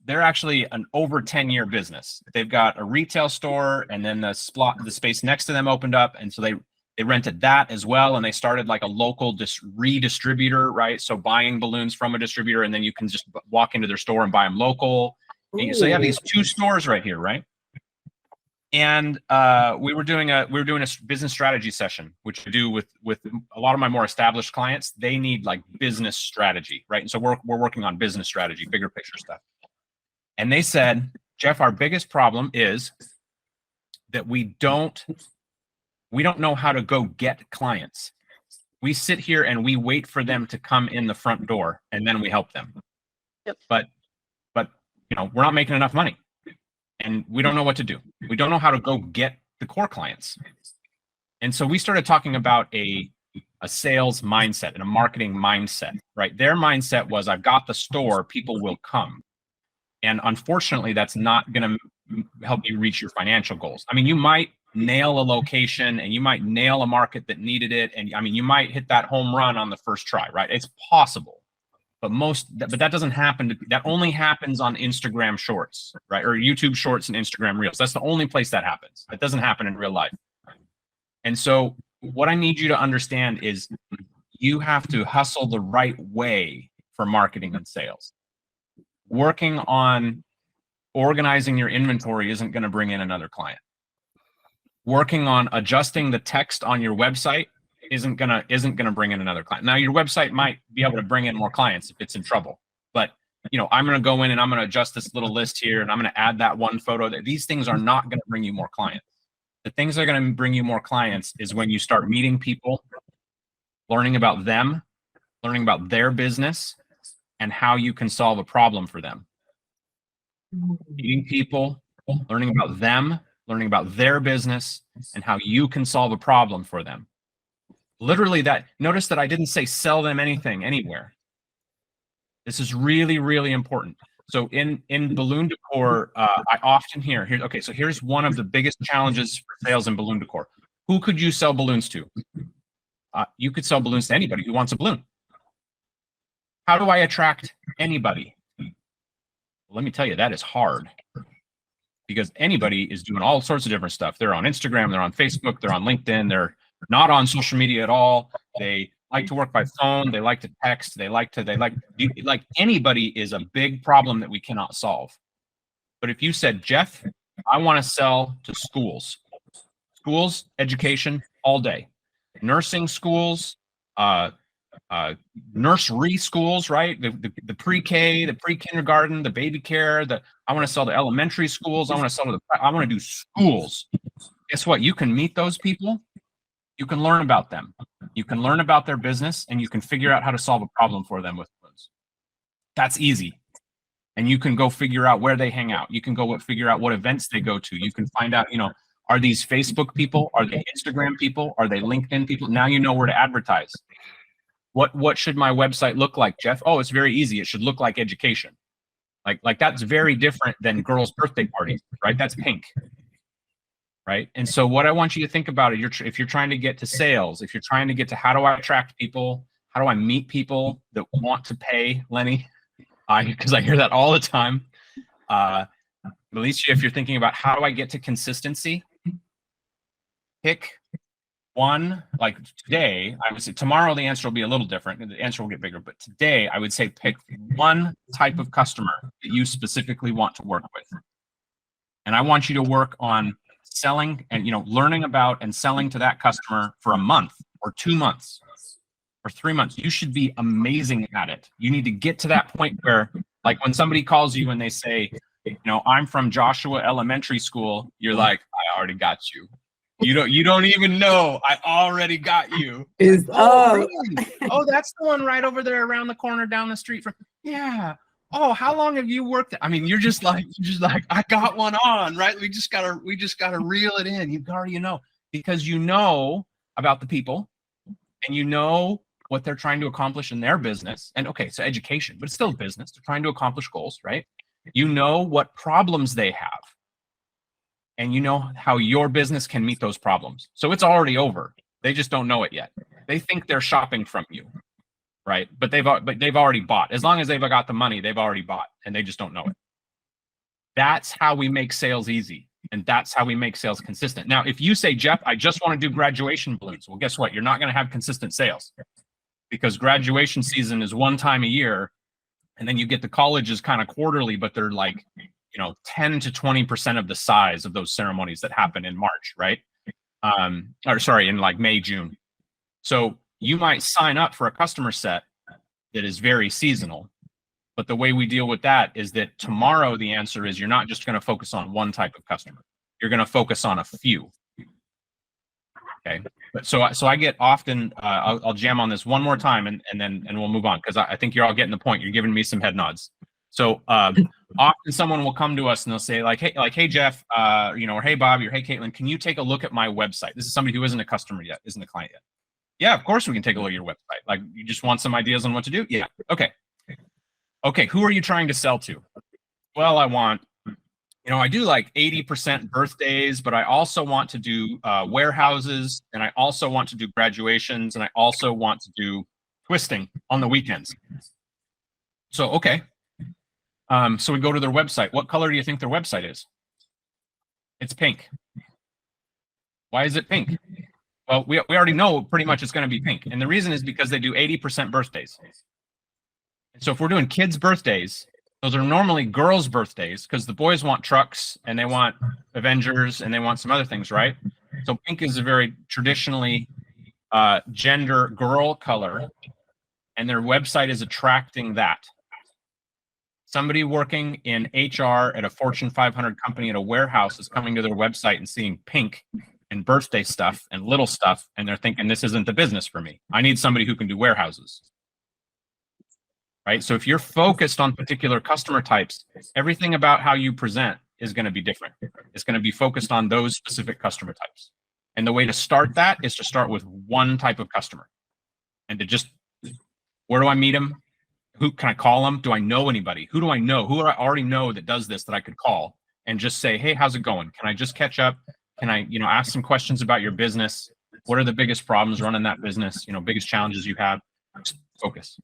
they're actually an over 10-year business. They've got a retail store, and then the space next to them opened up, and so they rented that as well, and they started like a local redistributor, right? So buying balloons from a distributor, and then you can just walk into their store and buy them local. So you have these 2 stores right here, right? And we were doing a business strategy session, which I do with a lot of my more established clients. They need like business strategy, right? And so we're working on business strategy, bigger picture stuff. And they said, Jeff, our biggest problem is that we don't know how to go get clients. We sit here and we wait for them to come in the front door, and then we help them. Yep. But you know, we're not making enough money, and we don't know what to do. We don't know how to go get the core clients. And so we started talking about a sales mindset and a marketing mindset, right? Their mindset was, I've got the store, people will come. And unfortunately, that's not going to help you reach your financial goals. I mean, you might nail a location and you might nail a market that needed it. And I mean, you might hit that home run on the first try, right? It's possible. But that doesn't happen. That only happens on Instagram Shorts, right? Or YouTube Shorts and Instagram Reels. That's the only place that happens. It doesn't happen in real life. And so what I need you to understand is you have to hustle the right way for marketing and sales. Working on organizing your inventory isn't going to bring in another client. Working on adjusting the text on your website isn't gonna bring in another client. Now, your website might be able to bring in more clients if it's in trouble, but you know, I'm gonna go in and I'm gonna adjust this little list here, and I'm gonna add that one photo. These things are not gonna bring you more clients. The things that are gonna bring you more clients is when you start meeting people, learning about them, learning about their business, and how you can solve a problem for them. Meeting people, learning about them, learning about their business, and how you can solve a problem for them. Literally that. Notice that I didn't say sell them anything anywhere. This is really, really important. So in balloon decor, I often hear, okay, so here's one of the biggest challenges for sales in balloon decor. Who could you sell balloons to? You could sell balloons to anybody who wants a balloon. How do I attract anybody? Well, let me tell you, that is hard, because anybody is doing all sorts of different stuff. They're on Instagram, they're on Facebook, they're on LinkedIn, they're not on social media at all. They like to work by phone, they like to text, they like anybody is a big problem that we cannot solve. But if you said, Jeff, I want to sell to schools, education all day, nursing schools, nursery schools, right? The pre-K, the pre-kindergarten, the baby care, I want to sell to elementary schools. I want to do schools. Guess what? You can meet those people. You can learn about them. You can learn about their business, and you can figure out how to solve a problem for them with balloons. That's easy. And you can go figure out where they hang out. You can go figure out what events they go to. You can find out, you know, are these Facebook people? Are they Instagram people? Are they LinkedIn people? Now you know where to advertise. What should my website look like, Jeff? Oh, it's very easy. It should look like education. Like that's very different than girls' birthday parties, right? That's pink, right? And so what I want you to think about is if you're trying to get to sales, if you're trying to get to how do I attract people, how do I meet people that want to pay, Lenny? Because I hear that all the time. Alicia, if you're thinking about how do I get to consistency, pick one. Like today, I would say tomorrow the answer will be a little different. The answer will get bigger. But today, I would say pick one type of customer that you specifically want to work with. And I want you to work on selling and, you know, learning about and selling to that customer for a month or 2 months or 3 months. You should be amazing at it. You need to get to that point where, like, when somebody calls you and they say, you know, I'm from Joshua Elementary School, you're like, I already got you. You don't even know. I already got you. Really? Oh, that's the one right over there around the corner down the street from. Yeah. Oh, how long have you worked? I mean, you're just like, I got one on, right? We just gotta reel it in. You already know, because you know about the people and you know what they're trying to accomplish in their business. And okay, so education, but it's still business. They're trying to accomplish goals, right? You know what problems they have. And you know how your business can meet those problems. So it's already over. They just don't know it yet. They think they're shopping from you, right? But they've already bought. As long as they've got the money, they've already bought, and they just don't know it. That's how we make sales easy. And that's how we make sales consistent. Now, if you say, Jeff, I just want to do graduation balloons, well, guess what? You're not going to have consistent sales, because graduation season is one time a year. And then you get the colleges kind of quarterly, but they're like, 10 to 20% of the size of those ceremonies that happen in March, right? In like May, June. So you might sign up for a customer set that is very seasonal. But the way we deal with that is that tomorrow the answer is you're not just going to focus on one type of customer. You're going to focus on a few. Okay. So I get often, I'll jam on this one more time and we'll move on, because I think you're all getting the point. You're giving me some head nods. So often someone will come to us and they'll say hey Jeff, or hey Bobby, or hey Caitlin, can you take a look at my website? This is somebody who isn't a customer yet, isn't a client yet. Yeah, of course we can take a look at your website. Like, you just want some ideas on what to do? Yeah. Okay, who are you trying to sell to? Well, I do like 80% birthdays, but I also want to do warehouses, and I also want to do graduations, and I also want to do twisting on the weekends. So, okay. So we go to their website. What color do you think their website is? It's pink. Why is it pink? Well, we already know pretty much it's going to be pink. And the reason is because they do 80% birthdays. So if we're doing kids' birthdays, those are normally girls' birthdays, because the boys want trucks and they want Avengers and they want some other things, right? So pink is a very traditionally gender girl color, and their website is attracting that. Somebody working in HR at a Fortune 500 company at a warehouse is coming to their website and seeing pink and birthday stuff and little stuff, and they're thinking, this isn't the business for me. I need somebody who can do warehouses. Right? So if you're focused on particular customer types, everything about how you present is going to be different. It's going to be focused on those specific customer types. And the way to start that is to start with one type of customer, and to just, where do I meet them? Who can I call them? Do I know anybody? Who do I know? Who do I already know that does this that I could call and just say, hey, how's it going? Can I just catch up? Can I, ask some questions about your business? What are the biggest problems running that business? Biggest challenges you have? Just focus.